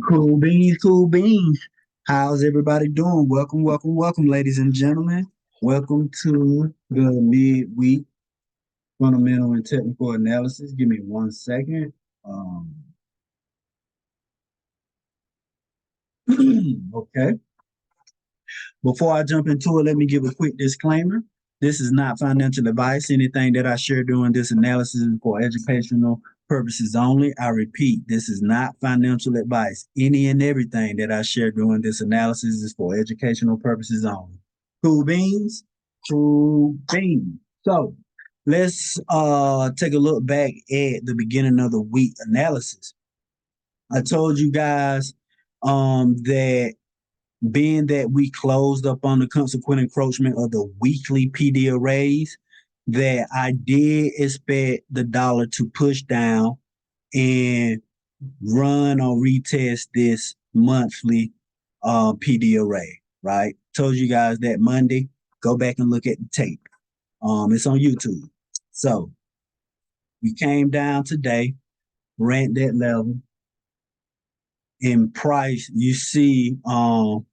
Cool beans, cool beans. How's everybody doing? Welcome, welcome, welcome, ladies and gentlemen. Welcome to the midweek fundamental and technical analysis. Give me 1 second. Um, okay. Before I jump into it, let me give a quick disclaimer. This is not financial advice. Anything that I share during this analysis is for educational purposes only. I repeat, this is not financial advice. Any and everything that I share during this analysis is for educational purposes only. Cool beans? Cool beans. So let's take a look back at the beginning of the week analysis. I told you guys that being that we closed up on the consequent encroachment of the weekly PD arrays, that I did expect the dollar to push down and run or retest this monthly PD array, right? Told you guys that Monday. Go back and look at the tape. It's on YouTube. So we came down today, ranked that level, in price, you see how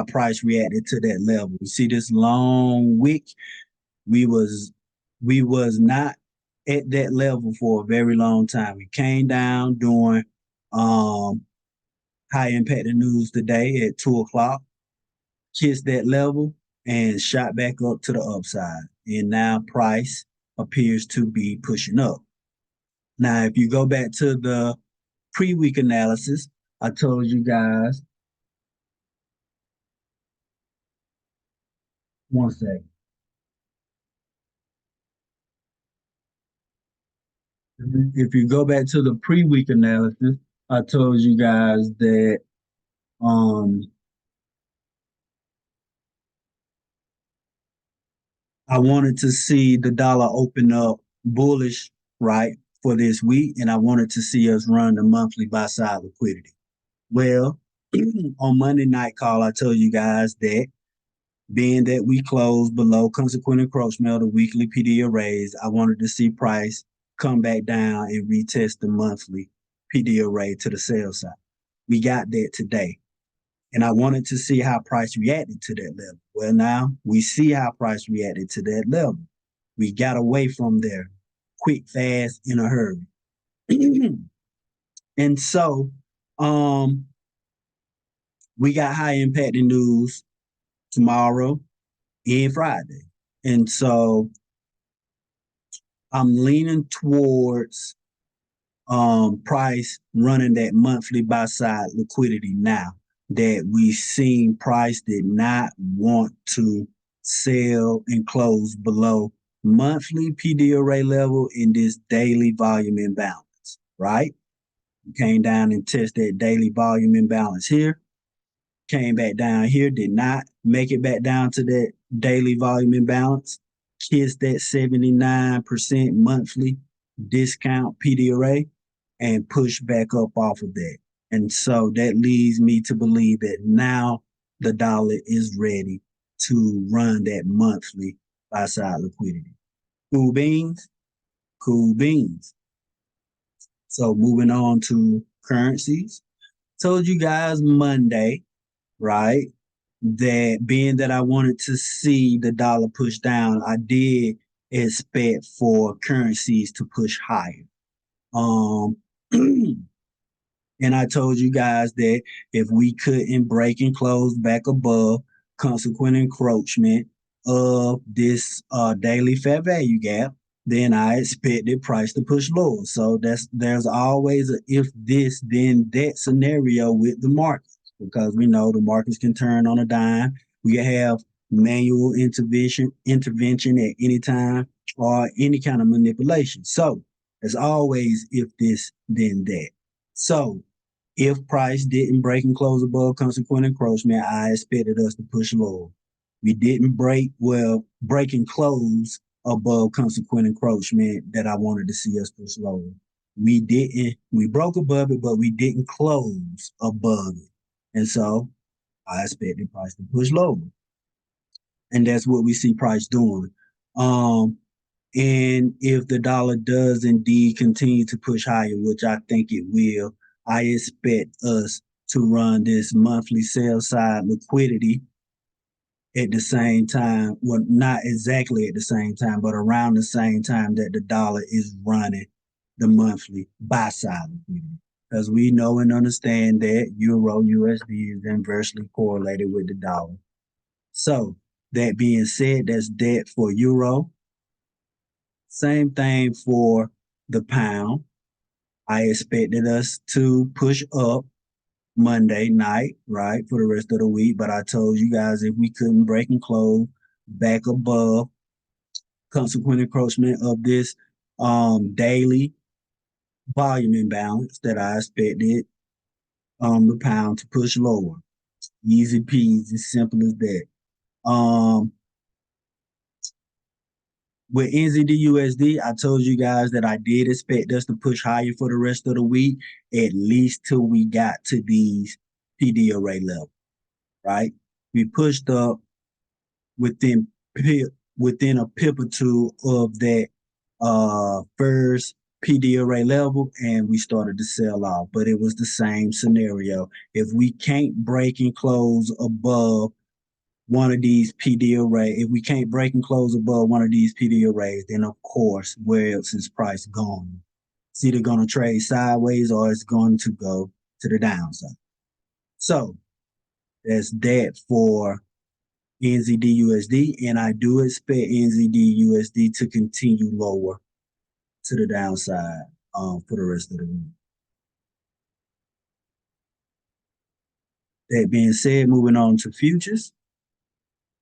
price reacted to that level. You see this long wick. We was we was not at that level for a very long time. We came down during um high impact news today at 2 o'clock, kissed that level and shot back up to the upside. And now price appears to be pushing up. Now, if you go back to the pre-week analysis, I told you guys 1 second. If you go back to the pre-week analysis, I told you guys that um I wanted to see the dollar open up bullish, right, for this week, and I wanted to see us run the monthly buy side liquidity. Well, on Monday night call, I told you guys that being that we closed below consequent encroachment of the weekly PD arrays, I wanted to see price come back down and retest the monthly PD array to the sell side. We got that today. And I wanted to see how price reacted to that level. Well, now we see how price reacted to that level. We got away from there quick, fast, in a hurry. And so um, we got high impact news tomorrow and Friday. And so I'm leaning towards price running that monthly buy side liquidity now that we've seen price did not want to sell and close below monthly PD array level in this daily volume imbalance, right? Came down and tested that daily volume imbalance here, came back down here, did not make it back down to that daily volume imbalance, kissed that 79% monthly discount PD array and push back up off of that. And so that leads me to believe that now the dollar is ready to run that monthly buy side liquidity. Cool beans, cool beans. So moving on to currencies. Told you guys Monday, right? That being that I wanted to see the dollar push down, I did expect for currencies to push higher. Um, And I told you guys that if we couldn't break and close back above consequent encroachment of this daily fair value gap, then I expected price to push lower. So there's always a if this then that scenario with the markets because we know the markets can turn on a dime. We can have manual intervention at any time or any kind of manipulation. So there's always if this then that. So if price didn't break and close above consequent encroachment, I expected us to push lower. We didn't break and close above consequent encroachment that I wanted to see us push lower. We didn't, we broke above it, but we didn't close above it. And so I expected price to push lower. And that's what we see price doing. Um, and if the dollar does indeed continue to push higher, which I think it will, I expect us to run this monthly sell side liquidity at the same time. Well, not exactly at the same time, but around the same time that the dollar is running the monthly buy side liquidity. Because we know and understand that Euro USD is inversely correlated with the dollar. So that being said, that's that for Euro. Same thing for the pound. I expected us to push up Monday night, right, for the rest of the week. But I told you guys if we couldn't break and close back above consequent encroachment of this daily volume imbalance that I expected the pound to push lower. Easy peasy, simple as that. With NZD/USD, I told you guys that I did expect us to push higher for the rest of the week, at least till we got to these PD array levels, right? We pushed up within within a pip or two of that first PD array level, and we started to sell off. But it was the same scenario. If we can't break and close above one of these PD arrays, if we can't break and close above one of these PD arrays, then of course, where else is price going? It's either going to trade sideways or it's going to go to the downside. So that's that for NZD/USD, and I do expect NZD/USD to continue lower to the downside for the rest of the week. That being said, moving on to futures.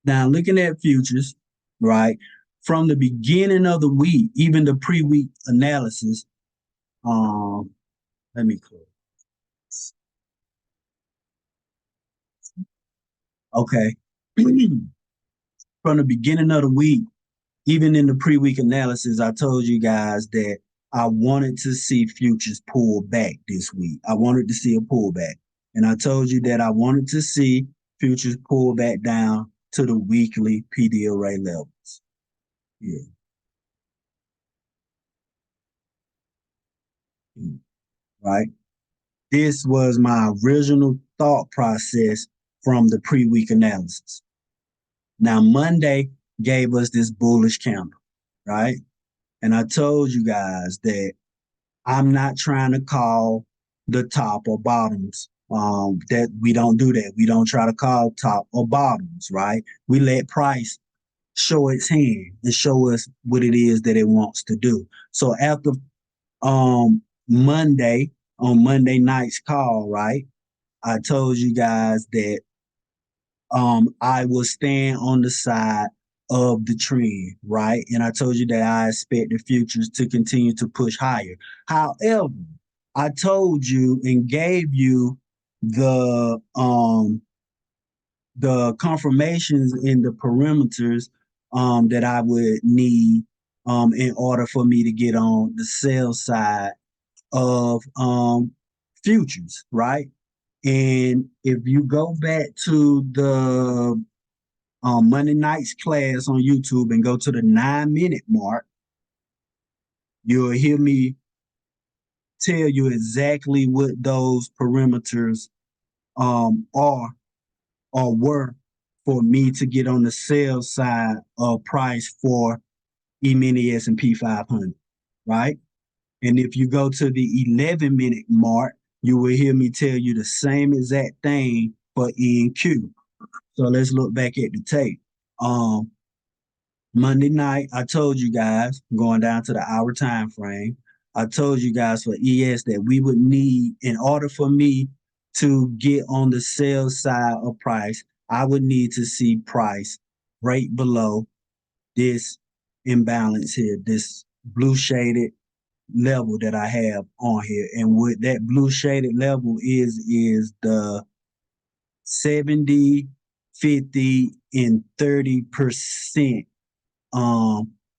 Now, looking at futures, right, from the beginning of the week, even the pre-week analysis, let me close. Okay. From the beginning of the week, even in the pre-week analysis, I told you guys that I wanted to see futures pull back this week. I wanted to see a pullback. And I told you that I wanted to see futures pull back down to the weekly PD array levels. Yeah. Right. This was my original thought process from the pre-week analysis. Now, Monday gave us this bullish candle, right? And I told you guys that I'm not trying to call the top or bottoms. That we don't do that. We don't try to call top or bottoms, right? We let price show its hand and show us what it is that it wants to do. So after Monday, on Monday night's call, right? I told you guys that I will stand on the side of the trend, right? And I told you that I expect the futures to continue to push higher. However, I told you and gave you the confirmations in the perimeters that I would need in order for me to get on the sell side of futures, right? And if you go back to the Monday night's class on YouTube and go to the 9-minute mark, you'll hear me tell you exactly what those perimeters are or were for me to get on the sales side of price for E-mini S&P 500, right? And if you go to the 11-minute mark, you will hear me tell you the same exact thing for ENQ. So let's look back at the tape. Monday night, I told you guys, going down to the hour time frame, I told you guys for ES that we would need, in order for me to get on the sales side of price, I would need to see price right below this imbalance here, this blue shaded level that I have on here. And what that blue shaded level is the 70, 50, and 30%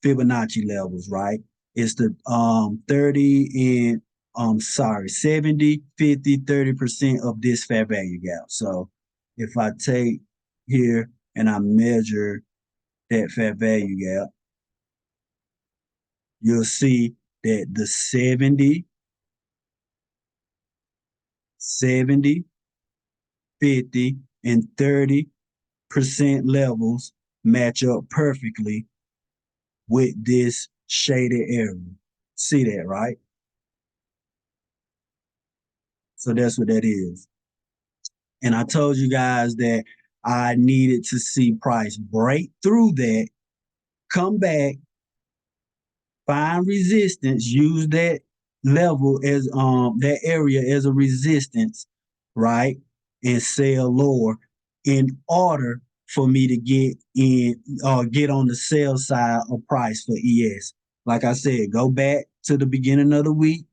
Fibonacci levels, right? It's the 30 and 70, 50, 30% of this fair value gap. So if I take here and I measure that fair value gap, you'll see that the 70, 50, and 30% levels match up perfectly with this shaded area. See that, right? So that's what that is. And I told you guys that I needed to see price break through that, come back, find resistance, use that level as that area as a resistance, right? And sell lower in order for me to get in get on the sell side of price for ES. Like I said, go back to the beginning of the week.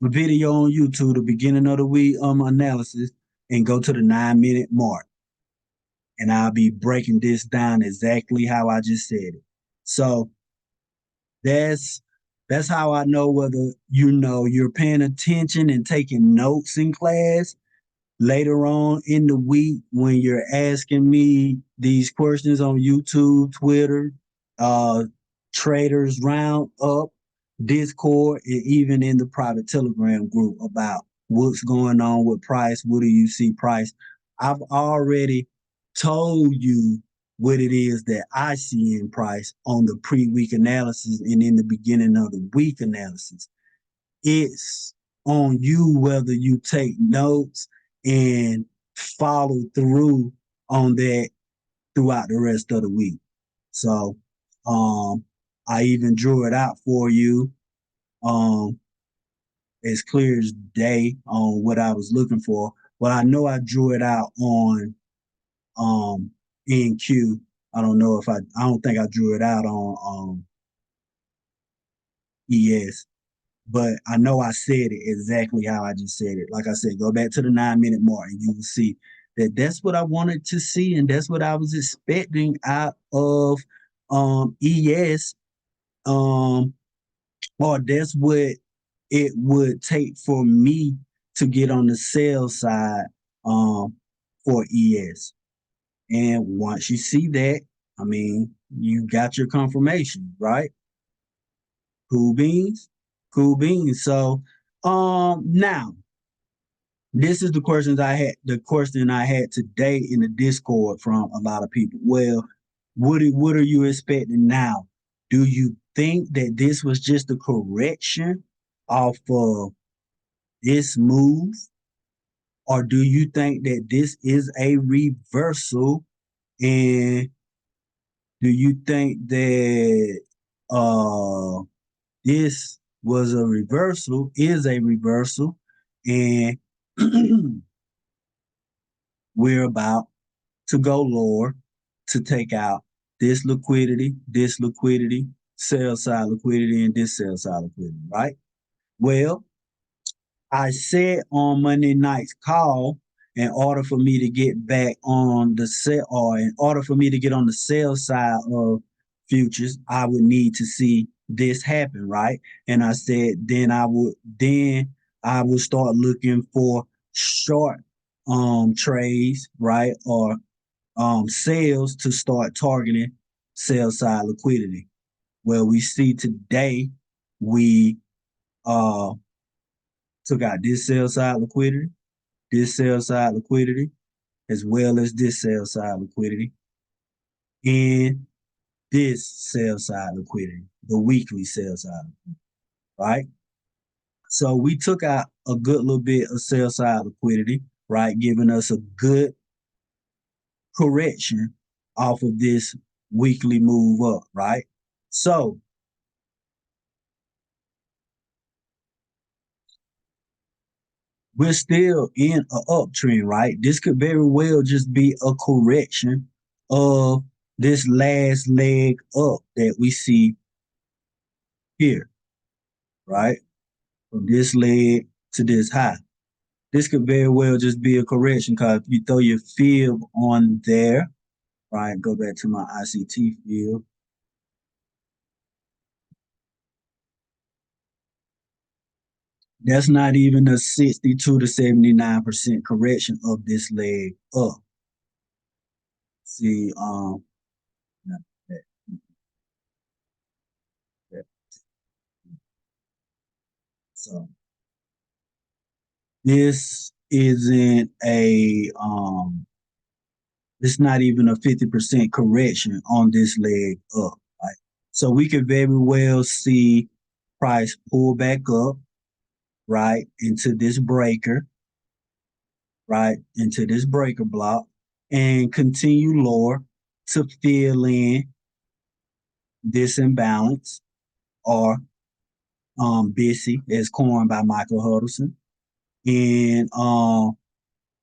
Video on YouTube, the beginning of the week analysis, and go to the 9-minute mark. And I'll be breaking this down exactly how I just said it. So that's that's how I know whether you're paying attention and taking notes in class later on in the week when you're asking me these questions on YouTube, Twitter, uh, Traders Roundup, Discord, and even in the private Telegram group about what's going on with price. What do you see price? I've already told you what it is that I see in price on the pre-week analysis and in the beginning of the week analysis. It's on you whether you take notes and follow through on that throughout the rest of the week. So I even drew it out for you as clear as day on what I was looking for. But I know I drew it out on NQ. I don't know if I don't think I drew it out on ES. But I know I said it exactly how I just said it. Like I said, go back to the 9-minute mark and you will see that that's what I wanted to see and that's what I was expecting out of ES. Or that's what it would take for me to get on the sales side for ES. And once you see that, I mean, you got your confirmation, right? Cool beans, cool beans. So now this is the question I had today in the Discord from a lot of people. Well, what are you expecting now? Do you think that this was just a correction off of this move? Or do you think that this is a reversal? And do you think that this was a reversal, is a reversal, and we're about to go lower to take out this liquidity, sell side liquidity, and this sell side liquidity, right? Well, I said on Monday night's call, in order for me to get back on the sell, or in order for me to get on the sell side of futures, I would need to see this happen, right? And I said then I would start looking for short trades, right? Or sales to start targeting sell side liquidity. Well, we see today we uh took out this sell side liquidity, this sell side liquidity, as well as this sell side liquidity, and this sell side liquidity, the weekly sell side, right? So we took out a good little bit of sell side liquidity, right? Giving us a good correction off of this weekly move up, right? So we're still in an uptrend, right? This could very well just be a correction of this last leg up that we see here, right? From this leg to this high. This could very well just be a correction because if you throw your fib on there, right? Go back to my ICT field. That's not even a 62 to 79% correction of this leg up. See, that, that. So this isn't a it's not even a 50% correction on this leg up, right? So we could very well see price pull back up, right, into this breaker, right, into this breaker block, and continue lower to fill in this imbalance, or Busy as coined by Michael Huddleston, and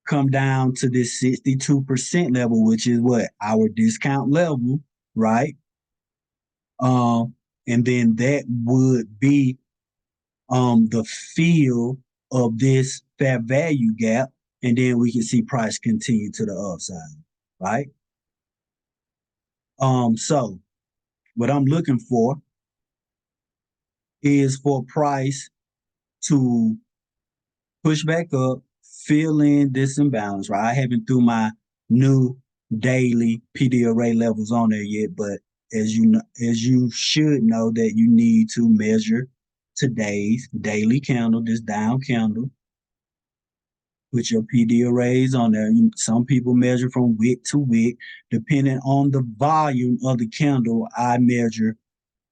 come down to this 62% level, which is what our discount level, right? Um, and then that would be the fill of this fair value gap, and then we can see price continue to the upside, right? So what I'm looking for is for price to push back up, fill in this imbalance, right? I haven't threw my new daily PD array levels on there yet, but as you know, as you should know, that you need to measure today's daily candle, this down candle, put your PD arrays on there. Some people measure from wick to wick. Depending on the volume of the candle, I measure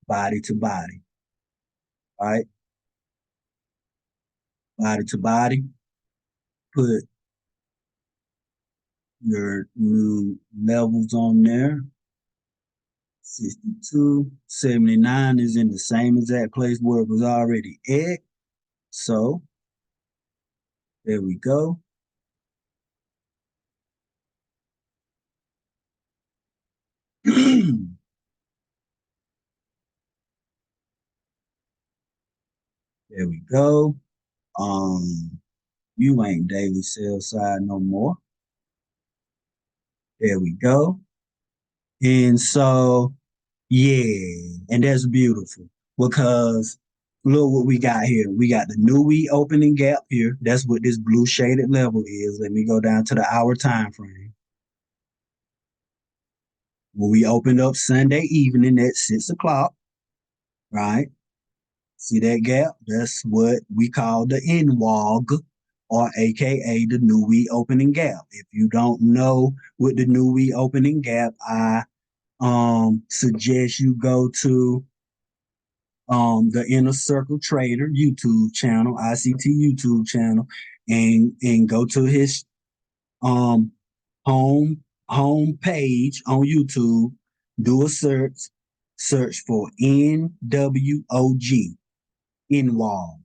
body to body, right? Body to body. Put your new levels on there. 62, 79 is in the same exact place where it was already at. So there we go. There we go. You ain't daily sell side no more. There we go. And so, yeah, and that's beautiful because look what we got here. We got the new we opening gap here. That's what this blue shaded level is. Let me go down to the hour time frame. When we opened up Sunday evening at 6 o'clock, right? See that gap? That's what we call the NWOG, or AKA the new we opening gap. If you don't know what the new we opening gap, I suggest you go to the Inner Circle Trader YouTube channel, ICT YouTube channel, and go to his um home page on YouTube, do a search for NWOG, NWOG,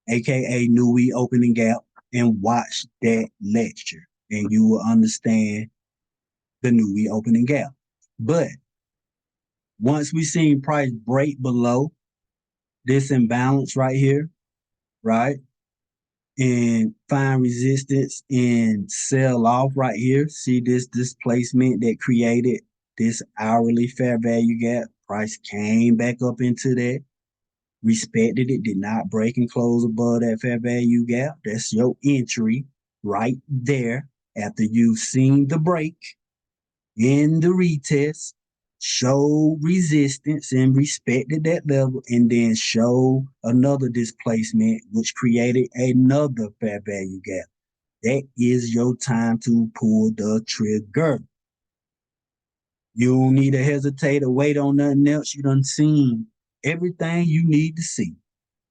aka New We Opening Gap, and watch that lecture, and you will understand the New We Opening Gap. But once we seen price break below this imbalance right here, right, and find resistance and sell off right here. See this displacement that created this hourly fair value gap. Price came back up into that, respected it, did not break and close above that fair value gap. That's your entry right there after you've seen the break in the retest, show resistance and respected that level, and then show another displacement, which created another fair value gap. That is your time to pull the trigger. You don't need to hesitate or wait on nothing else. You done seen everything you need to see.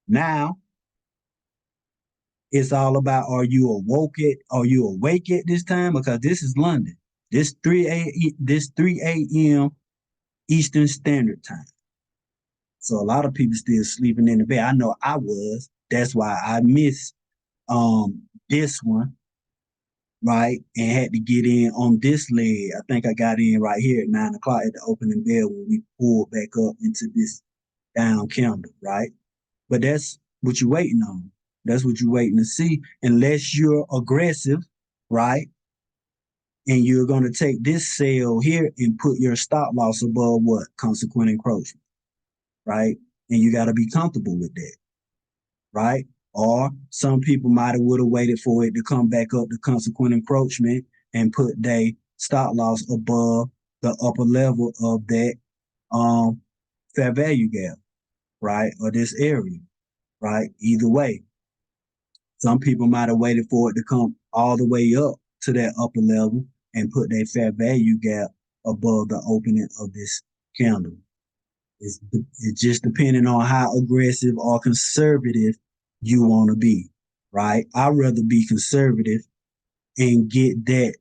Now it's all about, are you awake at this time? Because this is London. This 3 a.m. Eastern Standard Time. So a lot of people still sleeping in the bed. I know I was. That's why I missed this one, right? And had to get in on this leg. I think I got in right here at 9 o'clock at the opening bell when we pulled back up into this down candle, right? But that's what you're waiting on. That's what you're waiting to see, unless you're aggressive, right? And you're going to take this sale here and put your stop loss above what? Consequent encroachment, right? And you got to be comfortable with that, right? Or some people might have would have waited for it to come back up to consequent encroachment and put their stop loss above the upper level of that fair value gap, right? Or this area, right? Either way. Some people might have waited for it to come all the way up to that upper level and put their fair value gap above the opening of this candle. It's just depending on how aggressive or conservative you want to be, right? I'd rather be conservative and get that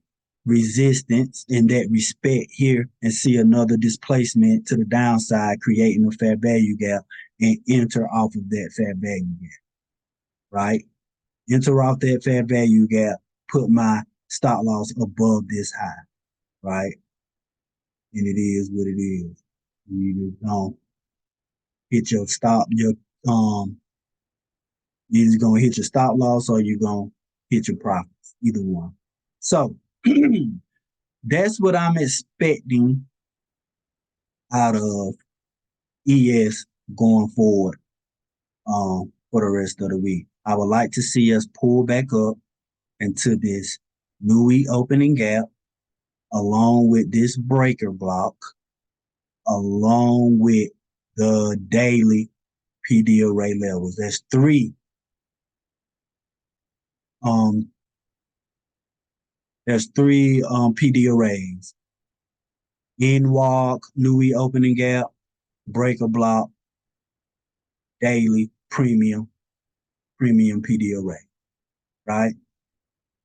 resistance and that respect here and see another displacement to the downside, creating a fair value gap and enter off of that fair value gap, right? Enter off that fair value gap, put my stop loss above this high, right? And it is what it is. You don't hit your stop, um, you're either gonna hit your stop loss or you're gonna hit your profits, either one. So that's what I'm expecting out of ES going forward for the rest of the week. I would like to see us pull back up into this new week opening gap, along with this breaker block, along with the daily PD array levels. That's three. There's three PD arrays. In walk, new week opening gap, breaker block, daily, premium PD array, right?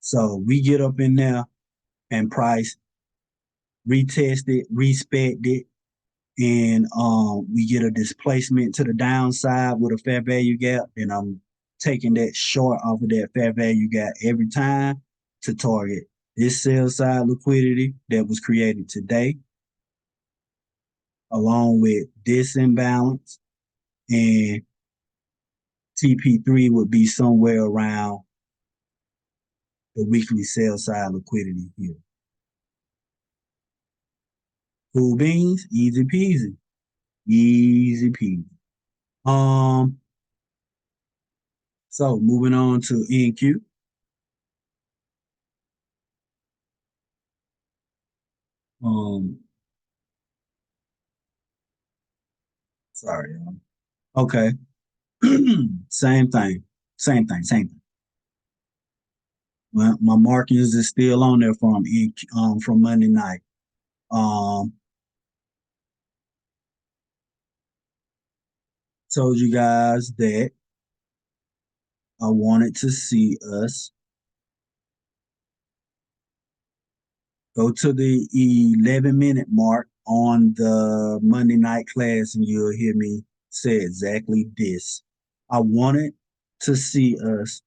So we get up in there and price, retest it, respect it, and we get a displacement to the downside with a fair value gap, and I'm taking that short off of that fair value gap every time to target this sell side liquidity that was created today, along with this imbalance, and TP3 would be somewhere around the weekly sell side liquidity here. Cool beans, easy peasy. Easy peasy. So moving on to NQ. Sorry. Okay. Same thing. Same thing. Same thing. Well, my markings is still on there from Monday night. Told you guys that I wanted to see us go to the 11-minute mark on the Monday night class, and you'll hear me say exactly this. I wanted to see us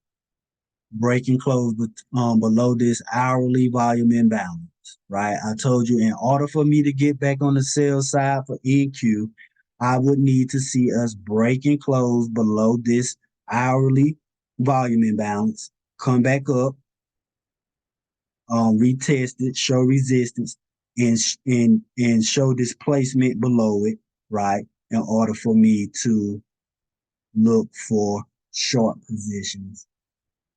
break and close below this hourly volume imbalance, right? I told you in order for me to get back on the sales side for NQ, I would need to see us break and close below this hourly volume imbalance, come back up, retest it, show resistance, and show displacement below it, right? In order for me to look for short positions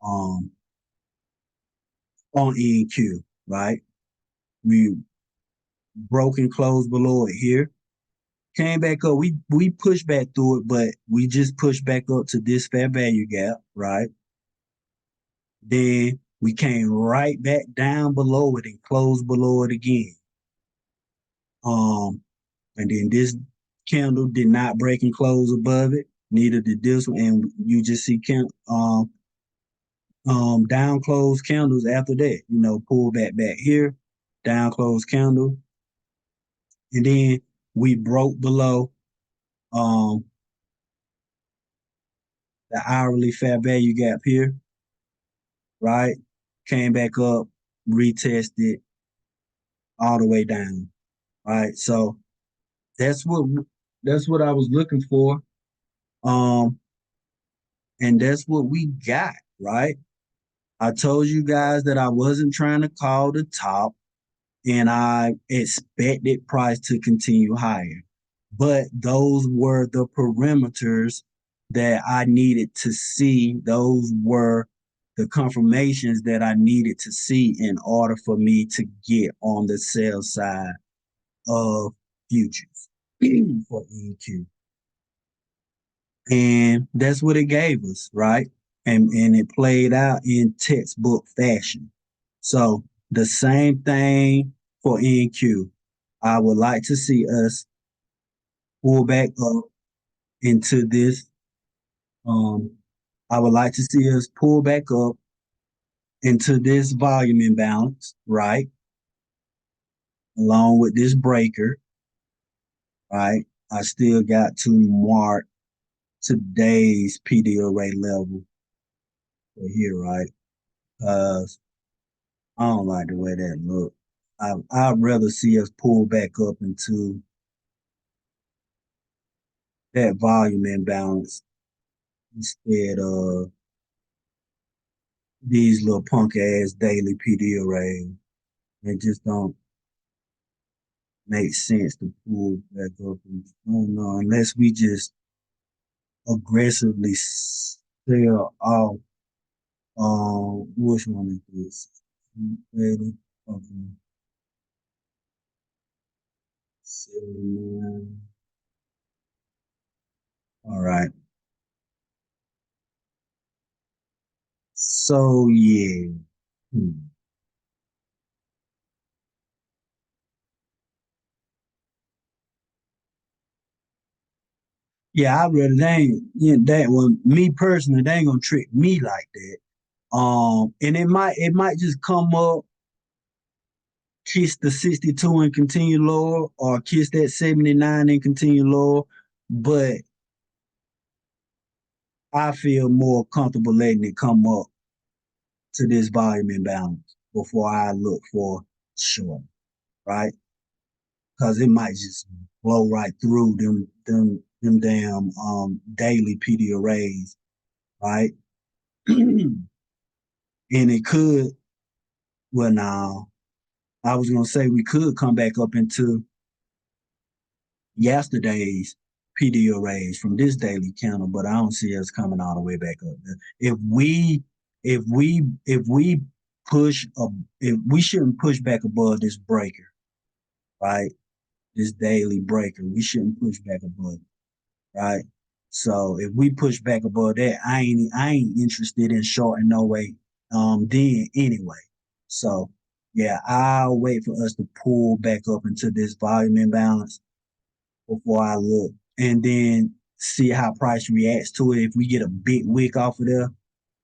on NQ, right? We broke and closed below it here. Came back up. We pushed back through it, but we just pushed back up to this fair value gap, right? Then we came right back down below it and closed below it again. And then this candle did not break and close above it, neither did this one. And you just see down closed candles after that, pull back here, down closed candle. And then we broke below the hourly fair value gap here, right? Came back up, retested all the way down, right? So that's what I was looking for. And that's what we got, right? I told you guys that I wasn't trying to call the top, and I expected price to continue higher. But those were the perimeters that I needed to see. Those were the confirmations that I needed to see in order for me to get on the sell side of futures for NQ. And that's what it gave us, right? and it played out in textbook fashion. So the same thing for NQ. I would like to see us pull back up into this. Um, I would like to see us pull back up into this volume imbalance, right? Along with this breaker, right? I still got to mark today's PD array level for here, right? Because I don't like the way that look. I'd rather see us pull back up into that volume imbalance instead of these little punk ass daily PD arrays. It just don't make sense to pull back up. And, I don't know, unless we just aggressively sell off. Which one is this? Daily, okay, 79. All right. So yeah. Hmm. Yeah, I really they ain't that one. Me personally, they ain't gonna trick me like that. And it might just come up, kiss the 62 and continue lower, or kiss that 79 and continue lower. But I feel more comfortable letting it come up to this volume imbalance before I look for short, right? Because it might just blow right through them damn daily PD arrays, right? And it could, well, now I was gonna say we could come back up into yesterday's PD arrays from this daily candle, but I don't see us coming all the way back up there. If we push a if we shouldn't push back above this breaker, right? This daily breaker, we shouldn't push back above it, right? So if we push back above that, I ain't interested in shorting no way then anyway. So yeah, I'll wait for us to pull back up into this volume imbalance before I look, and then see how price reacts to it. If we get a big wick off of there,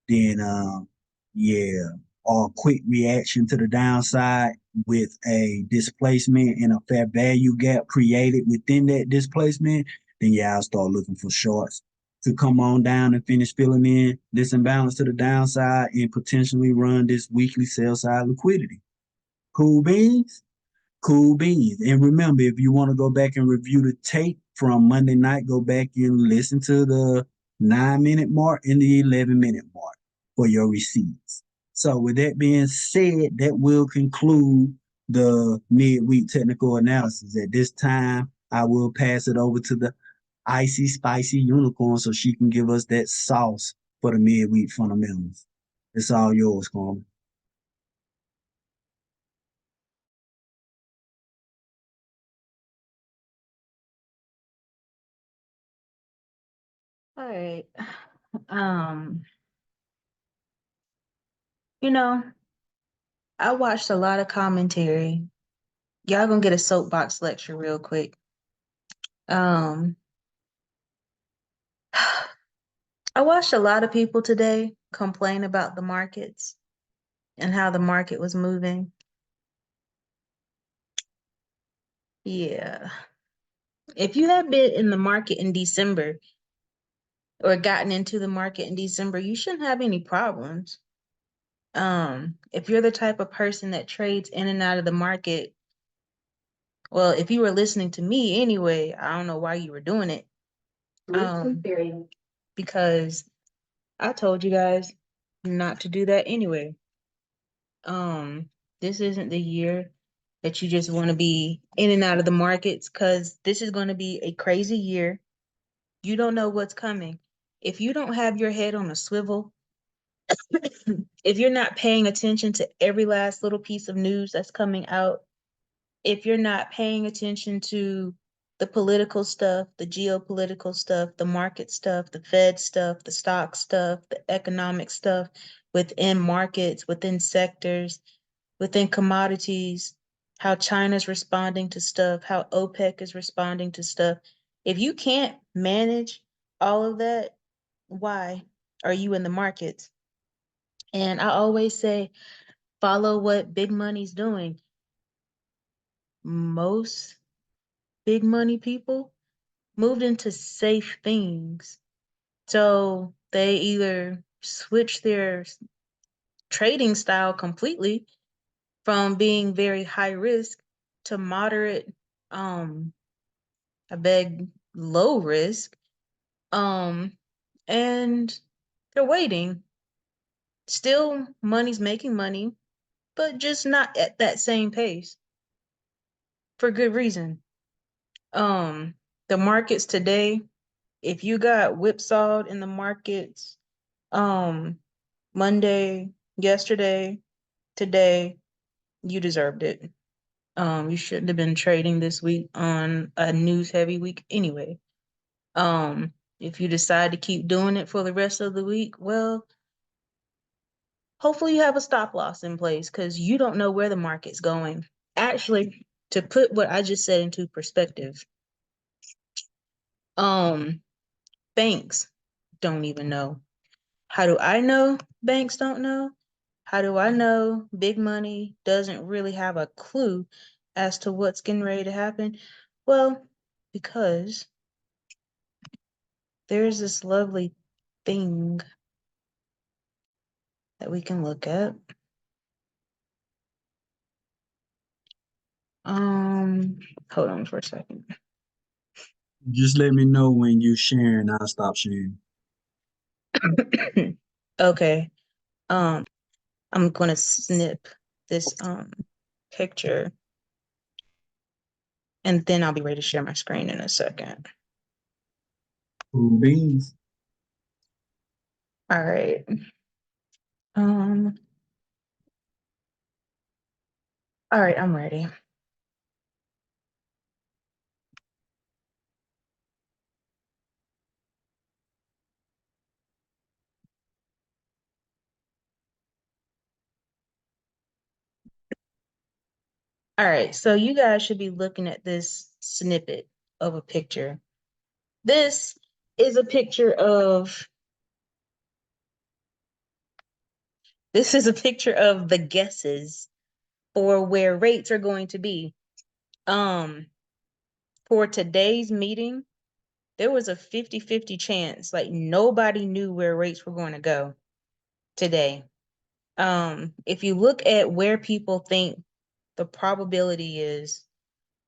then yeah, or a quick reaction to the downside with a displacement and a fair value gap created within that displacement, then yeah, I'll start looking for shorts to come on down and finish filling in this imbalance to the downside and potentially run this weekly sell side liquidity. Cool beans? Cool beans. And remember, if you want to go back and review the tape from Monday night, go back and listen to the 9 minute mark and the 11 minute mark for your receipts. So, with that being said, that will conclude the midweek technical analysis. At this time, I will pass it over to the icy spicy unicorn so she can give us that sauce for the midweek fundamentals. It's all yours, Carmen. All right. Um, you know, I watched a lot of commentary. Y'all gonna get a soapbox lecture real quick. Um, I watched a lot of people today complain about the markets and how the market was moving. Yeah. If you had been in the market in December or gotten into the market in December, you shouldn't have any problems. If you're the type of person that trades in and out of the market, well, if you were listening to me anyway, I don't know why you were doing it. Um, because I told you guys not to do that anyway. Um, this isn't the year that you just want to be in and out of the markets because this is going to be a crazy year. You don't know what's coming. If you don't have your head on a swivel, if you're not paying attention to every last little piece of news that's coming out, if you're not paying attention to the political stuff, the geopolitical stuff, the market stuff, the Fed stuff, the stock stuff, the economic stuff within markets, within sectors, within commodities, how China's responding to stuff, how OPEC is responding to stuff. If you can't manage all of that, why are you in the markets? And I always say, follow what big money's doing. Most big money people moved into safe things. So they either switch their trading style completely from being very high risk to moderate, I beg, low risk. And they're waiting. Still, money's making money, but just not at that same pace for good reason. Um, the markets today, if you got whipsawed in the markets, um, Monday, yesterday, today, you deserved it. You shouldn't have been trading this week on a news heavy week anyway. If you decide to keep doing it for the rest of the week, well, hopefully you have a stop loss in place because you don't know where the market's going. Actually, to put what I just said into perspective, um, banks don't even know. How do I know banks don't know? How do I know big money doesn't really have a clue as to what's getting ready to happen? Well, because there's this lovely thing that we can look at. Hold on for a second. Just let me know when you're sharing. I'll stop sharing. Okay. I'm gonna snip this picture and then I'll be ready to share my screen in a second. Cool beans. All right. All right, I'm ready. All right, so you guys should be looking at this snippet of a picture. This is a picture of the guesses for where rates are going to be. For today's meeting, there was a 50-50 chance, like nobody knew where rates were going to go today. If you look at where people think the probability is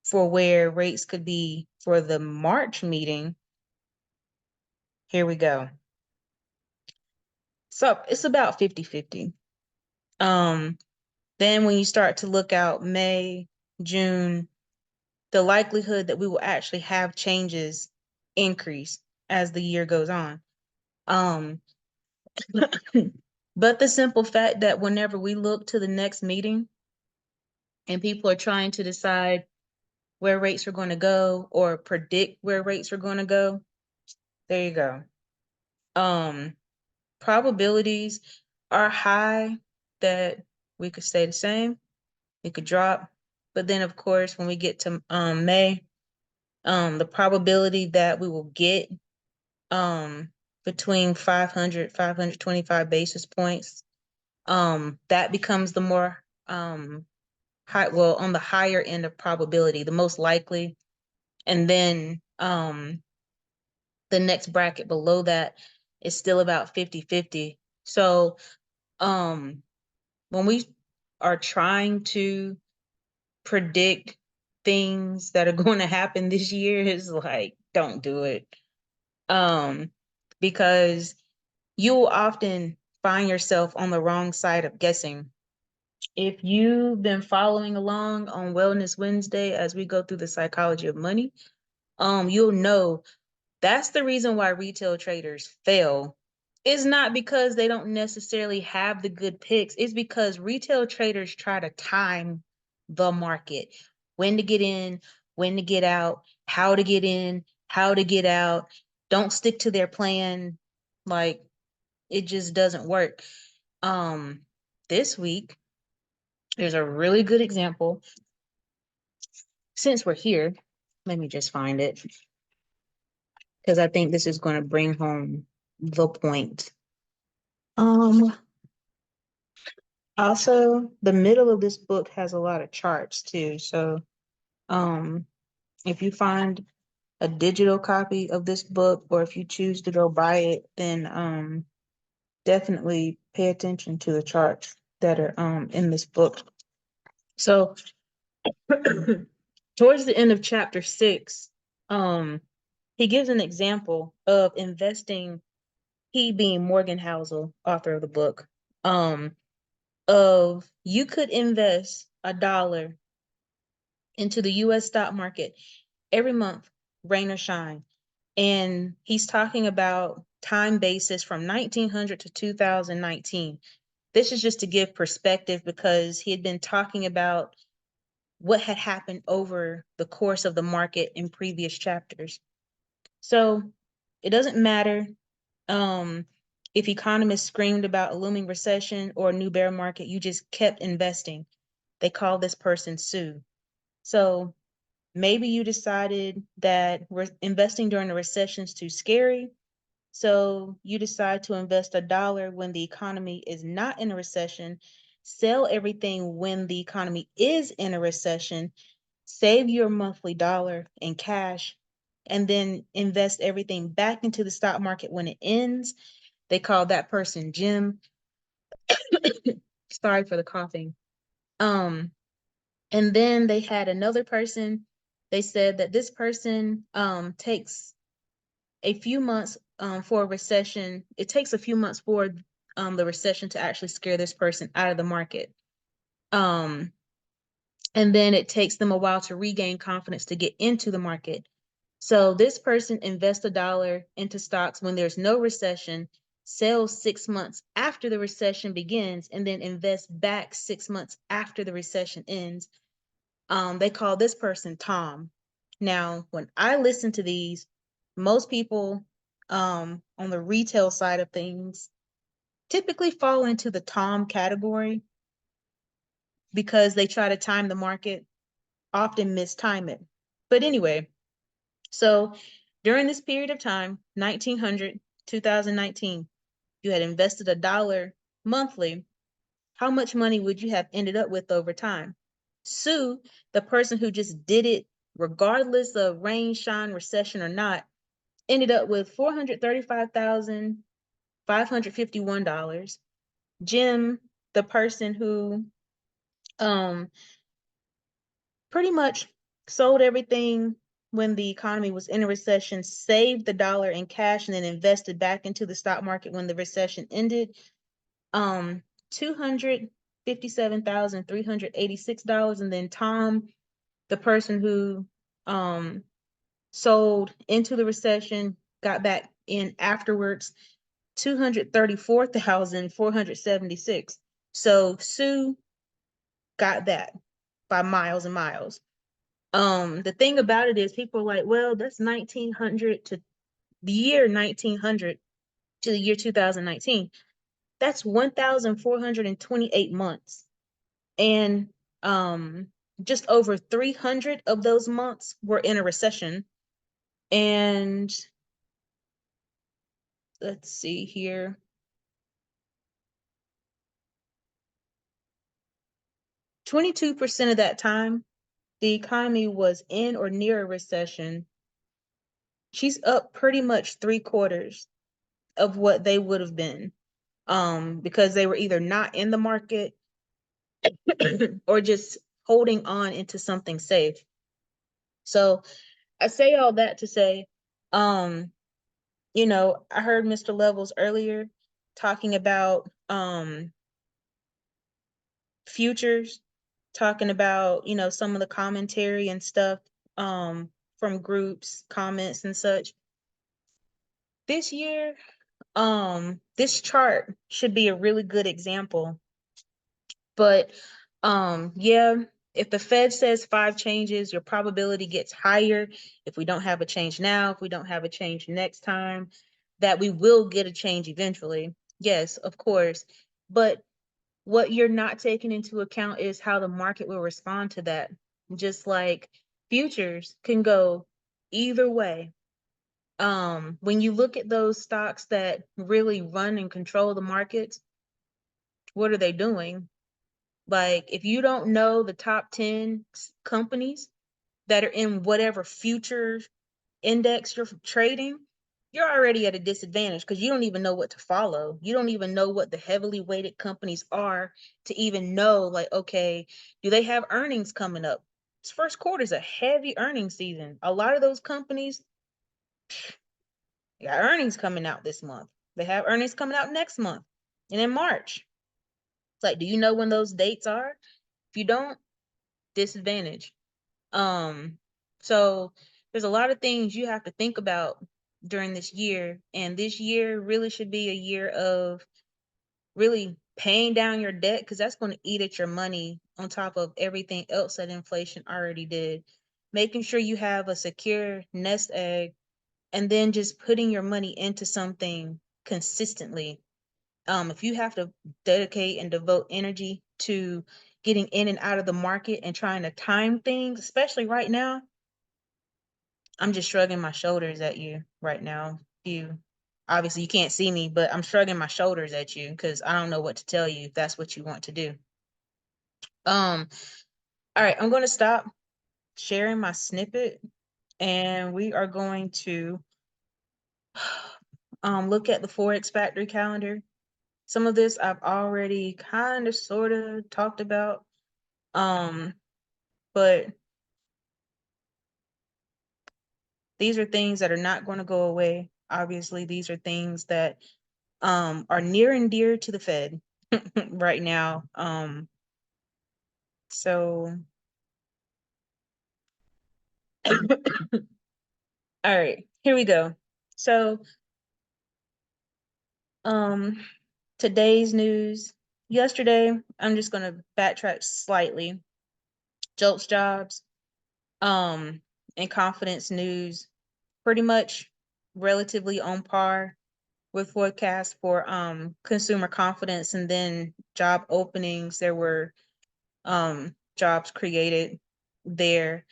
for where rates could be for the March meeting, here we go. So it's about 50-50. Then when you start to look out May, June, the likelihood that we will actually have changes increase as the year goes on. But the simple fact that whenever we look to the next meeting and people are trying to decide where rates are going to go or predict where rates are going to go, there you go. Probabilities are high that we could stay the same, it could drop. But then of course, when we get to May, the probability that we will get between 500, 525 basis points, that becomes the more high, well, on the higher end of probability, the most likely. And then the next bracket below that is still about 50-50. So when we are trying to predict things that are going to happen this year, is like, don't do it. Because you will often find yourself on the wrong side of guessing. If you've been following along on Wellness Wednesday as we go through the psychology of money, you'll know that's the reason why retail traders fail. It's not because they don't necessarily have the good picks. It's because retail traders try to time the market, when to get in, when to get out, how to get in, how to get out, don't stick to their plan. Like, it just doesn't work. This week, there's a really good example. Since we're here, let me just find it, because I think this is going to bring home the point. Also, the middle of this book has a lot of charts too. So, if you find a digital copy of this book, or if you choose to go buy it, then definitely pay attention to the charts that are in this book. So towards the end of chapter 6, he gives an example of investing, he being Morgan Housel, author of the book, of you could invest $1 into the US stock market every month, rain or shine. And he's talking about time basis from 1900 to 2019. This is just to give perspective, because he had been talking about what had happened over the course of the market in previous chapters. So it doesn't matter if economists screamed about a looming recession or a new bear market, you just kept investing. They call this person Sue. So maybe you decided that investing during a recession is too scary. So you decide to invest $1 when the economy is not in a recession, sell everything when the economy is in a recession, save your monthly dollar in cash, and then invest everything back into the stock market when it ends. They call that person Jim. Sorry for the coughing. And then they had another person. They said that this person takes a few months for a recession. It takes a few months for the recession to actually scare this person out of the market. And then it takes them a while to regain confidence to get into the market. So this person invests $1 into stocks when there's no recession, sells 6 months after the recession begins, and then invests back 6 months after the recession ends. They call this person Tom. Now, when I listen to these, most people on the retail side of things typically fall into the Tom category, because they try to time the market, often mistime it. But anyway, so during this period of time, 1900, 2019, you had invested $1 monthly. How much money would you have ended up with over time? Sue, the person who just did it regardless of rain, shine, recession or not, ended up with $435,551. Jim, the person who pretty much sold everything when the economy was in a recession, saved the dollar in cash, and then invested back into the stock market when the recession ended. $257,386. And then Tom, the person who sold into the recession, got back in afterwards, 234,476. So Sue got that by miles and miles. The thing about it is, people are like, well, that's 1900 to the year 1900 to the year 2019. That's 1,428 months. And just over 300 of those months were in a recession. And let's see here. 22% of that time, the economy was in or near a recession. She's up pretty much 3/4 of what they would have been, because they were either not in the market or just holding on into something safe. So I say all that to say, I heard Mr. Levels earlier talking about futures, talking about, some of the commentary and stuff from groups, comments and such. This year, this chart should be a really good example. But yeah, if the Fed says 5 changes, your probability gets higher if we don't have a change now, if we don't have a change next time, that we will get a change eventually. Yes, of course. But what you're not taking into account is how the market will respond to that. Just like futures can go either way. When you look at those stocks that really run and control the markets, what are they doing? Like, if you don't know the top 10 companies that are in whatever future index you're trading, you're already at a disadvantage because you don't even know what to follow. You don't even know what the heavily weighted companies are to even know, like, okay, do they have earnings coming up? This first quarter is a heavy earnings season. A lot of those companies got earnings coming out this month. They have earnings coming out next month and in March. It's like, do you know when those dates are? If you don't, disadvantage. So there's a lot of things you have to think about during this year, and this year really should be a year of really paying down your debt because that's going to eat at your money on top of everything else that inflation already did. Making sure you have a secure nest egg, and then just putting your money into something consistently. If you have to dedicate and devote energy to getting in and out of the market and trying to time things, especially right now, I'm just shrugging my shoulders at you right now. You obviously you can't see me, but I'm shrugging my shoulders at you because I don't know what to tell you if that's what you want to do. All right, I'm going to stop sharing my snippet and we are going to look at the Forex Factory calendar. Some of this I've already kind of sort of talked about. But these are things that are not going to go away. Obviously, these are things that are near and dear to the Fed right now. So all right, here we go. So um today's news. Yesterday, I'm just gonna backtrack slightly. JOLTS jobs, and confidence news, pretty much relatively on par with forecast for consumer confidence, and then job openings. There were jobs created there.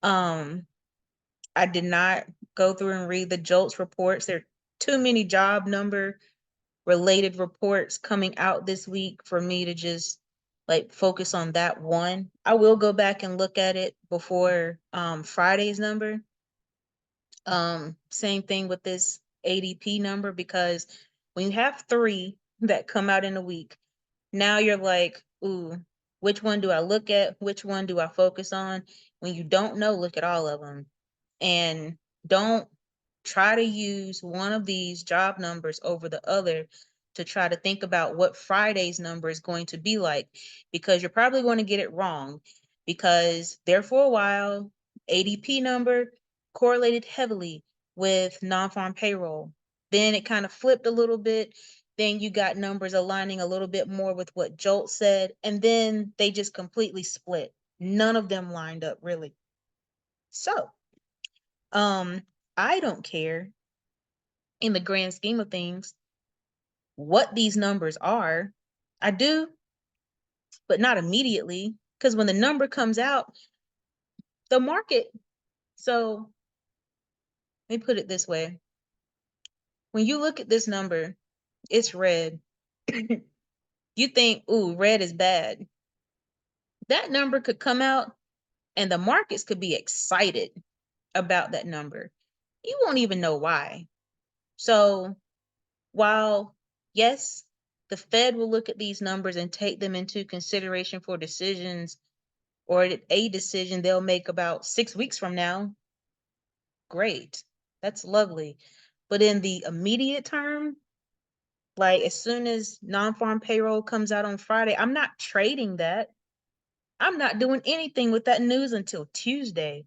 I did not go through and read the JOLTS reports. There are too many job number related reports coming out this week for me to just like focus on that one. I will go back and look at it before Friday's number. Same thing with this ADP number, because when you have 3 that come out in a week, now you're like, ooh, which one do I look at? Which one do I focus on? When you don't know, look at all of them. And don't try to use one of these job numbers over the other to try to think about what Friday's number is going to be like, because you're probably going to get it wrong, because there for a while, ADP number correlated heavily with non-farm payroll. Then it kind of flipped a little bit. Then you got numbers aligning a little bit more with what Jolt said, and then they just completely split. None of them lined up really. So, I don't care in the grand scheme of things what these numbers are. I do, but not immediately, because when the number comes out, the market. So let me put it this way. When you look at this number, it's red. You think, ooh, red is bad. That number could come out and the markets could be excited about that number. You won't even know why. So while, yes, the Fed will look at these numbers and take them into consideration for decisions, or a decision they'll make about 6 weeks from now, great. That's lovely. But in the immediate term, like as soon as non-farm payroll comes out on Friday, I'm not trading that. I'm not doing anything with that news until Tuesday.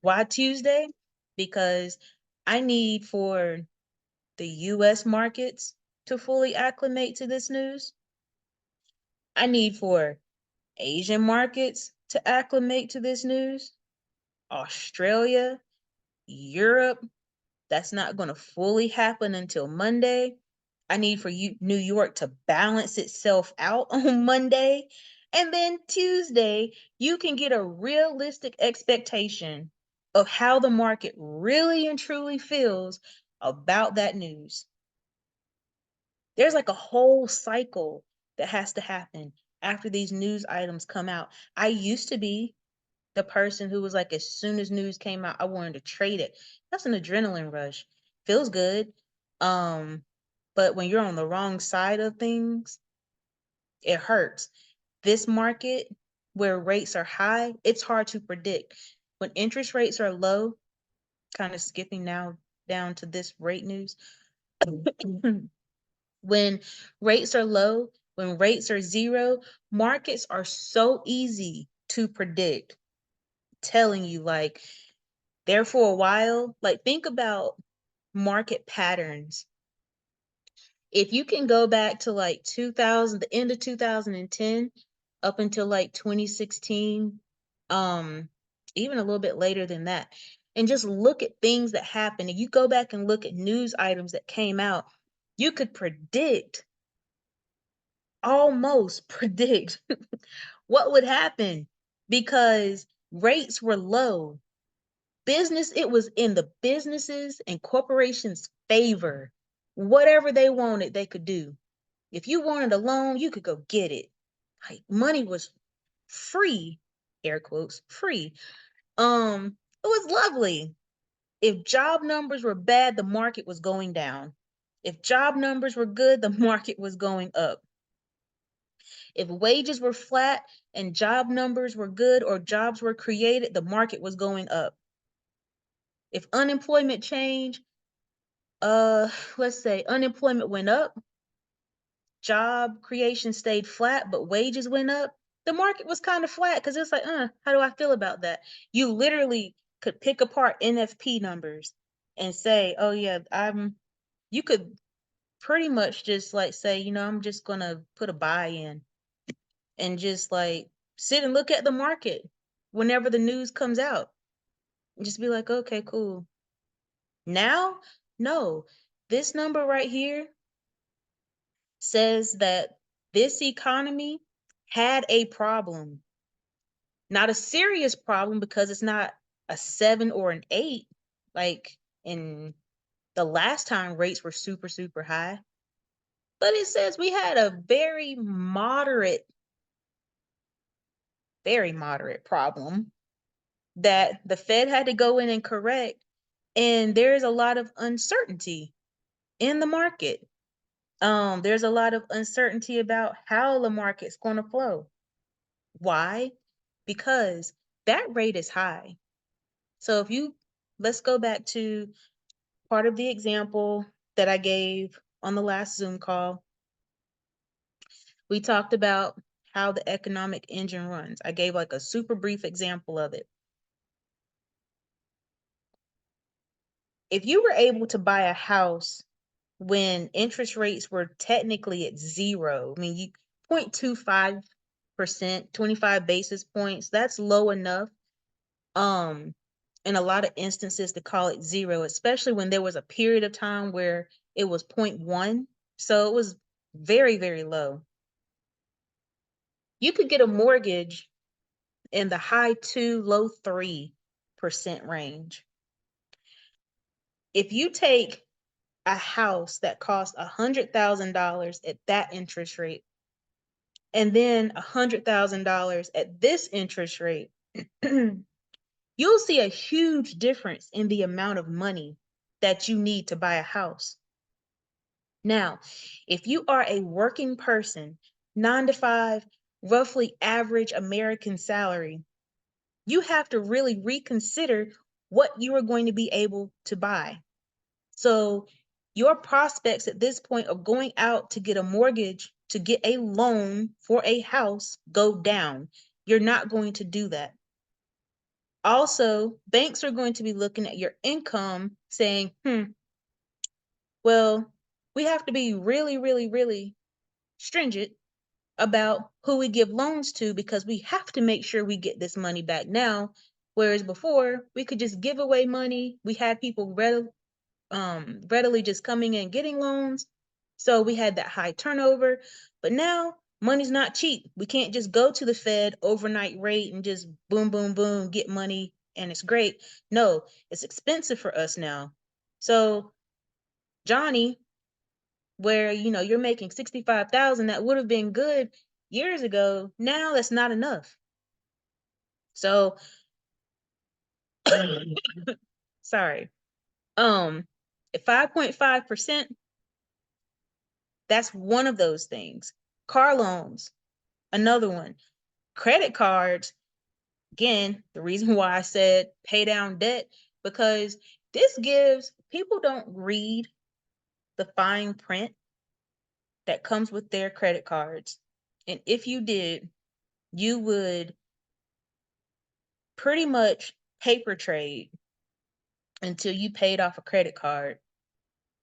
Why Tuesday? Because I need for the US markets to fully acclimate to this news. I need for Asian markets to acclimate to this news, Australia, Europe. That's not going to fully happen until Monday. I need for you New York to balance itself out on Monday. And then Tuesday, you can get a realistic expectation of how the market really and truly feels about that news. There's like a whole cycle that has to happen after these news items come out. I used to be the person who was like, as soon as news came out, I wanted to trade it. That's an adrenaline rush. Feels good. But when you're on the wrong side of things, it hurts. This market where rates are high, it's hard to predict. When interest rates are low, kind of skipping now down to this rate news. When rates are low, when rates are zero, markets are so easy to predict. Telling you, like, there for a while, like, think about market patterns. If you can go back to like 2000, the end of 2010 up until like 2016, even a little bit later than that, and just look at things that happened, and you go back and look at news items that came out, you could predict, almost predict what would happen because rates were low. It was in the businesses and corporations' favor. Whatever they wanted, they could do. If you wanted a loan, you could go get it. Like, money was free, air quotes, free. It was lovely. If job numbers were bad, the market was going down. If job numbers were good, the market was going up. If wages were flat and job numbers were good or jobs were created, the market was going up. If unemployment changed, let's say unemployment went up, job creation stayed flat, but wages went up, the market was kind of flat because it's like, how do I feel about that? You literally could pick apart NFP numbers and say, oh yeah, you could pretty much just like say, I'm just gonna put a buy in and just like sit and look at the market whenever the news comes out. And just be like, okay, cool. Now, no, this number right here says that this economy had a problem. Not a serious problem because it's not a 7 or an 8 like in the last time rates were super, super high. But it says we had a very moderate problem that the Fed had to go in and correct. And there's a lot of uncertainty in the market. There's a lot of uncertainty about how the market's going to flow. Why? Because that rate is high. So let's go back to part of the example that I gave on the last Zoom call. We talked about how the economic engine runs. I gave like a super brief example of it. If you were able to buy a house when interest rates were technically at zero, I mean, 0.25%, 25 basis points, that's low enough. In a lot of instances to call it zero, especially when there was a period of time where it was 0.1. So it was very, very low. You could get a mortgage in the high 2, low 3% range. If you take a house that costs $100,000 at that interest rate, and then $100,000 at this interest rate, you'll see a huge difference in the amount of money that you need to buy a house. Now, if you are a working person, 9 to 5, roughly average American salary, you have to really reconsider what you are going to be able to buy. So your prospects at this point of going out to get a mortgage, to get a loan for a house, go down. You're not going to do that. Also, banks are going to be looking at your income saying, well, we have to be really, really, really stringent about who we give loans to because we have to make sure we get this money back now. Whereas before, we could just give away money. We had people readily just coming in getting loans. So we had that high turnover. But now money's not cheap. We can't just go to the Fed overnight rate and just boom, boom, boom, get money and it's great. No, it's expensive for us now. So Johnny, where you're making 65,000, that would have been good years ago. Now that's not enough. So sorry. At 5.5%, that's one of those things. Car loans, another one. Credit cards, again, the reason why I said pay down debt, because this gives people don't read the fine print that comes with their credit cards. And if you did, you would pretty much paper trade until you paid off a credit card,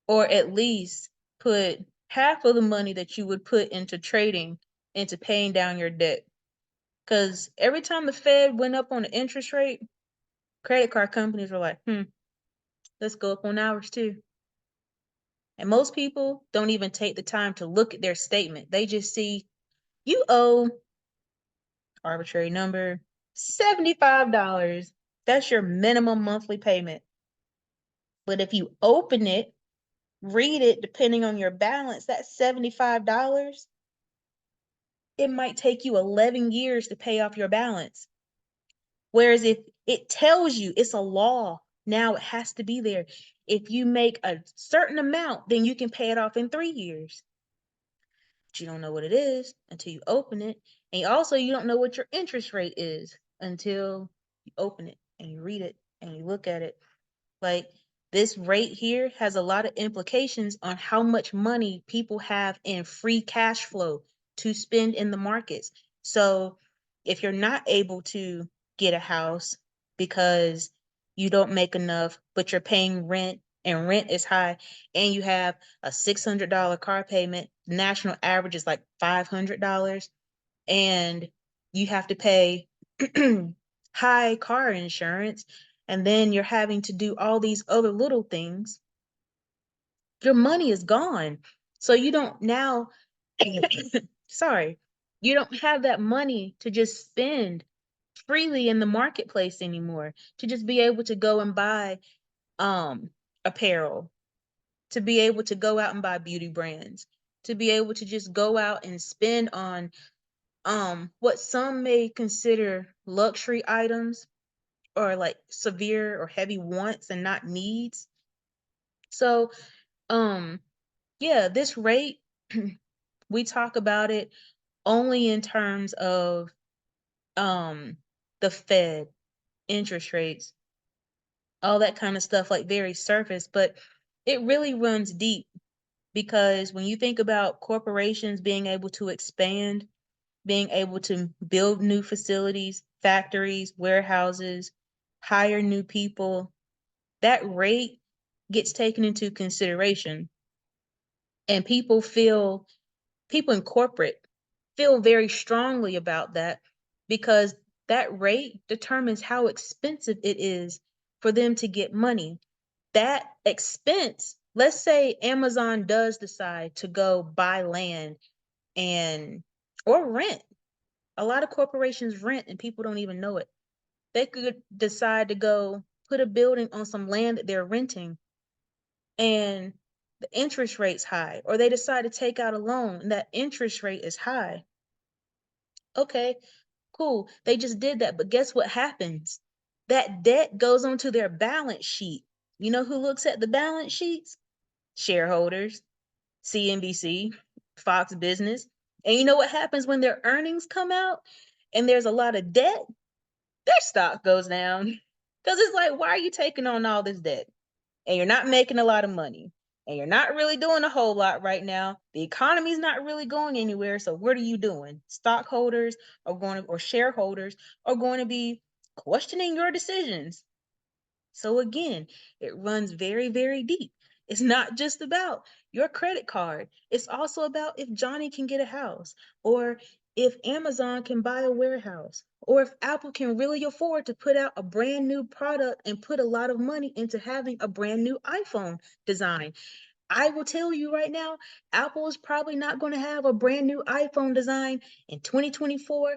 or at least put half of the money that you would put into trading into paying down your debt. Because every time the Fed went up on the interest rate, credit card companies were like, let's go up on ours too. And most people don't even take the time to look at their statement. They just see you owe arbitrary number $75. That's your minimum monthly payment. But if you open it, read it, depending on your balance, that $75, it might take you 11 years to pay off your balance. Whereas if it tells you it's a law, now it has to be there. If you make a certain amount, then you can pay it off in 3 years. But you don't know what it is until you open it. And also, you don't know what your interest rate is until you open it and you read it and you look at it. Like, this rate here has a lot of implications on how much money people have in free cash flow to spend in the markets. So if you're not able to get a house because you don't make enough, but you're paying rent and rent is high, and you have a $600 car payment, national average is like $500, and you have to pay high car insurance, and then you're having to do all these other little things, your money is gone. So you don't now, sorry, you don't have that money to just spend freely in the marketplace anymore, to just be able to go and buy apparel, to be able to go out and buy beauty brands, to be able to just go out and spend on what some may consider luxury items or like severe or heavy wants and not needs. So yeah, this rate, we talk about it only in terms of the Fed, interest rates, all that kind of stuff, like very surface, but it really runs deep, because when you think about corporations being able to expand, being able to build new facilities, factories, warehouses, hire new people, that rate gets taken into consideration. And people in corporate feel very strongly about that, because that rate determines how expensive it is for them to get money. That expense, let's say Amazon does decide to go buy land and or rent. A lot of corporations rent and people don't even know it. They could decide to go put a building on some land that they're renting, and the interest rate's high, or they decide to take out a loan and that interest rate is high. Okay, cool. They just did that, but guess what happens? That debt goes onto their balance sheet. You know who looks at the balance sheets? Shareholders, CNBC, Fox Business. And you know what happens when their earnings come out and there's a lot of debt? Their stock goes down. Because it's like, why are you taking on all this debt? And you're not making a lot of money. And you're not really doing a whole lot right now. The economy's not really going anywhere. So what are you doing? Stockholders are going to, or shareholders are going to be questioning your decisions. So again, it runs very, very deep. It's not just about your credit card. It's also about if Johnny can get a house, or if Amazon can buy a warehouse, or if Apple can really afford to put out a brand new product and put a lot of money into having a brand new iPhone design. I will tell you right now, Apple is probably not going to have a brand new iPhone design in 2024.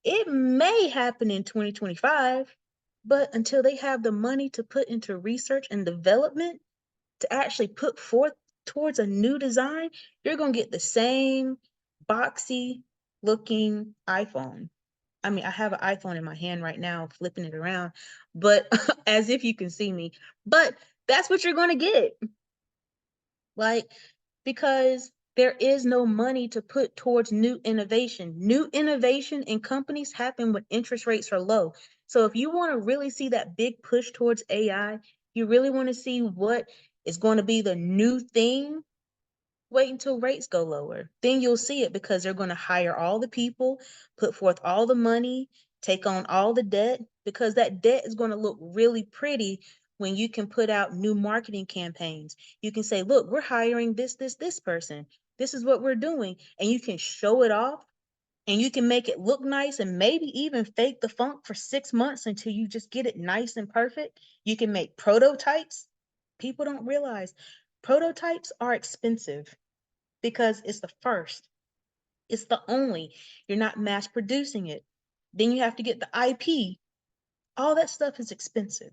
It may happen in 2025, but until they have the money to put into research and development to actually put forth towards a new design, you're going to get the same boxy looking iPhone. I mean, I have an iPhone in my hand right now, flipping it around, but as if you can see me. But that's what you're going to get. Like, because there is no money to put towards new innovation. New innovation in companies happen when interest rates are low. So if you want to really see that big push towards AI, you really want to see what is going to be the new thing, wait until rates go lower. Then you'll see it because they're going to hire all the people, put forth all the money, take on all the debt, because that debt is going to look really pretty when you can put out new marketing campaigns. You can say, look, we're hiring this person. This is what we're doing. And you can show it off and you can make it look nice and maybe even fake the funk for 6 months until you just get it nice and perfect. You can make prototypes. People don't realize prototypes are expensive because it's the first, it's the only. You're not mass producing it. Then you have to get the IP. All that stuff is expensive.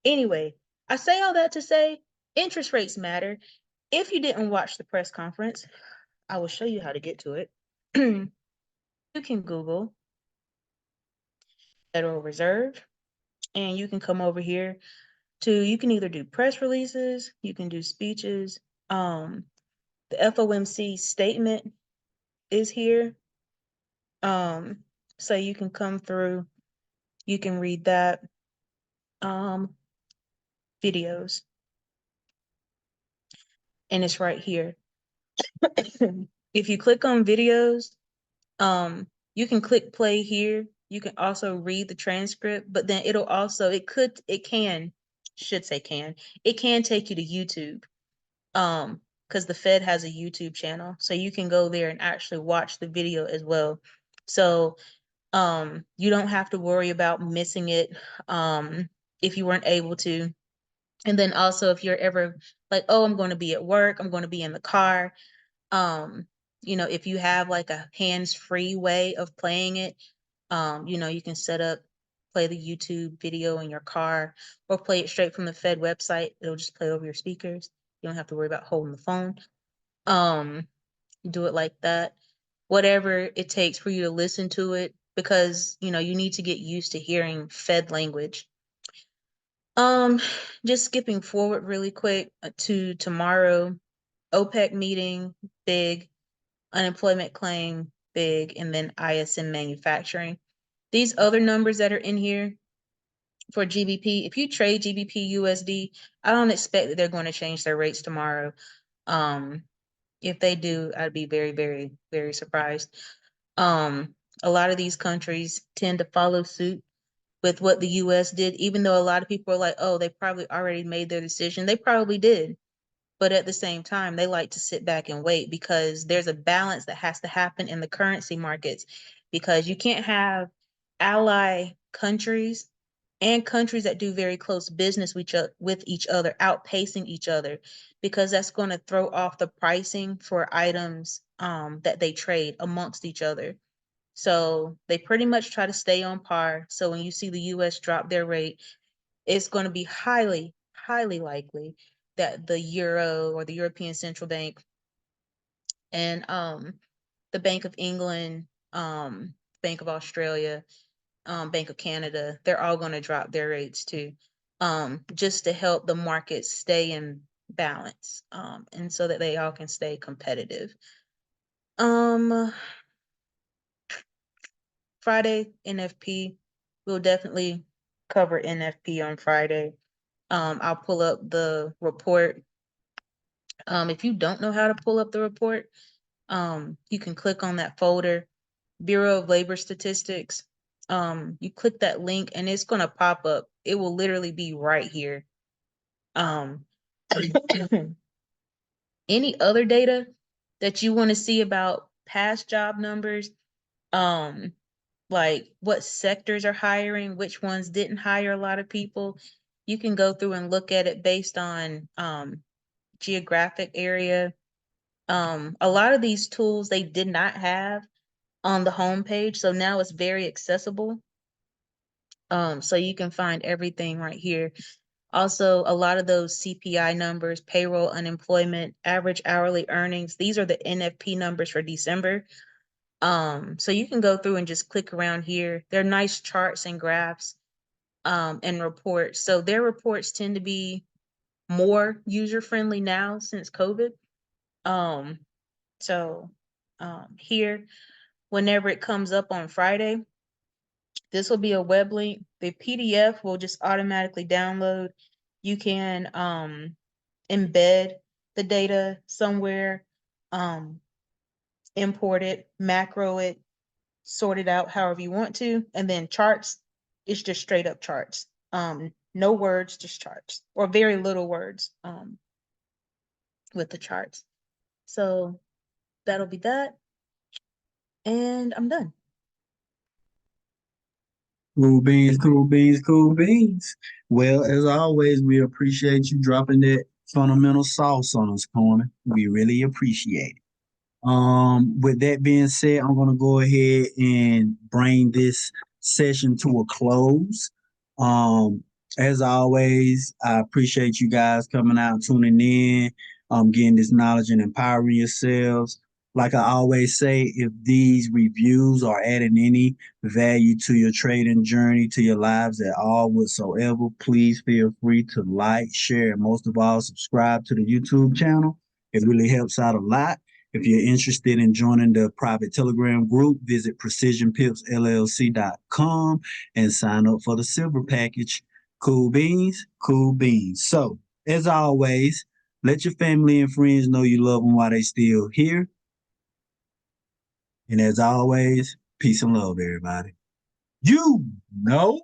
Anyway, I say all that to say interest rates matter. If you didn't watch the press conference, I will show you how to get to it. You can Google Federal Reserve and you can come over here to, you can either do press releases, you can do speeches. The FOMC statement is here. So you can come through, you can read that. Videos, and it's right here. If you click on videos, you can click play here. You can also read the transcript, but then it'll also, it can, should say can, it can take you to YouTube. Because the Fed has a YouTube channel, so you can go there and actually watch the video as well. So you don't have to worry about missing it if you weren't able to. And then also if you're ever like, oh, I'm going to be at work, I'm going to be in the car, if you have like a hands-free way of playing it, you can set up, play the YouTube video in your car or play it straight from the Fed website. It'll just play over your speakers. You don't have to worry about holding the phone. Do it like that. Whatever it takes for you to listen to it, because you need to get used to hearing Fed language. Just skipping forward really quick to tomorrow, OPEC meeting, big, unemployment claim, big, and then ISM manufacturing. These other numbers that are in here for GBP, if you trade GBP USD, I don't expect that they're going to change their rates tomorrow. If they do, I'd be very, very, very surprised. A lot of these countries tend to follow suit with what the US did, even though a lot of people are like, oh, they probably already made their decision. They probably did. But at the same time, they like to sit back and wait because there's a balance that has to happen in the currency markets, because you can't have ally countries and countries that do very close business with each other outpacing each other, because that's going to throw off the pricing for items that they trade amongst each other. So they pretty much try to stay on par. So when you see the US drop their rate, it's going to be highly, highly likely that the Euro or the European Central Bank and the Bank of England, Bank of Australia, Bank of Canada, they're all going to drop their rates too, just to help the market stay in balance, and so that they all can stay competitive. Friday, NFP, we'll definitely cover NFP on Friday. I'll pull up the report. If you don't know how to pull up the report, you can click on that folder, Bureau of Labor Statistics. You click that link and it's going to pop up. It will literally be right here. Any other data that you want to see about past job numbers, like what sectors are hiring, which ones didn't hire a lot of people, you can go through and look at it based on geographic area. A lot of these tools they did not have on the homepage, so now it's very accessible. So you can find everything right here. Also, a lot of those CPI numbers, payroll, unemployment, average hourly earnings, these are the NFP numbers for December. So you can go through and just click around here. They're nice charts and graphs, and reports. So their reports tend to be more user-friendly now since COVID. Um, so here, whenever it comes up on Friday, this will be a web link. The PDF will just automatically download. You can embed the data somewhere, um, import it, macro it, sort it out however you want to. And then charts, it's just straight up charts. No words, just charts, or very little words with the charts. So that'll be that. And I'm done. Cool beans, cool beans, cool beans. Well, as always, we appreciate you dropping that fundamental sauce on us, Corner. We really appreciate it. With that being said, I'm gonna go ahead and bring this session to a close. As always, I appreciate you guys coming out, tuning in, getting this knowledge and empowering yourselves. Like I always say, if these reviews are adding any value to your trading journey, to your lives at all whatsoever, please feel free to like, share, and most of all, subscribe to the YouTube channel. It really helps out a lot. If you're interested in joining the private Telegram group, visit precisionpipsllc.com and sign up for the silver package. Cool beans, cool beans. So, as always, let your family and friends know you love them while they still here. And as always, peace and love, everybody. You know.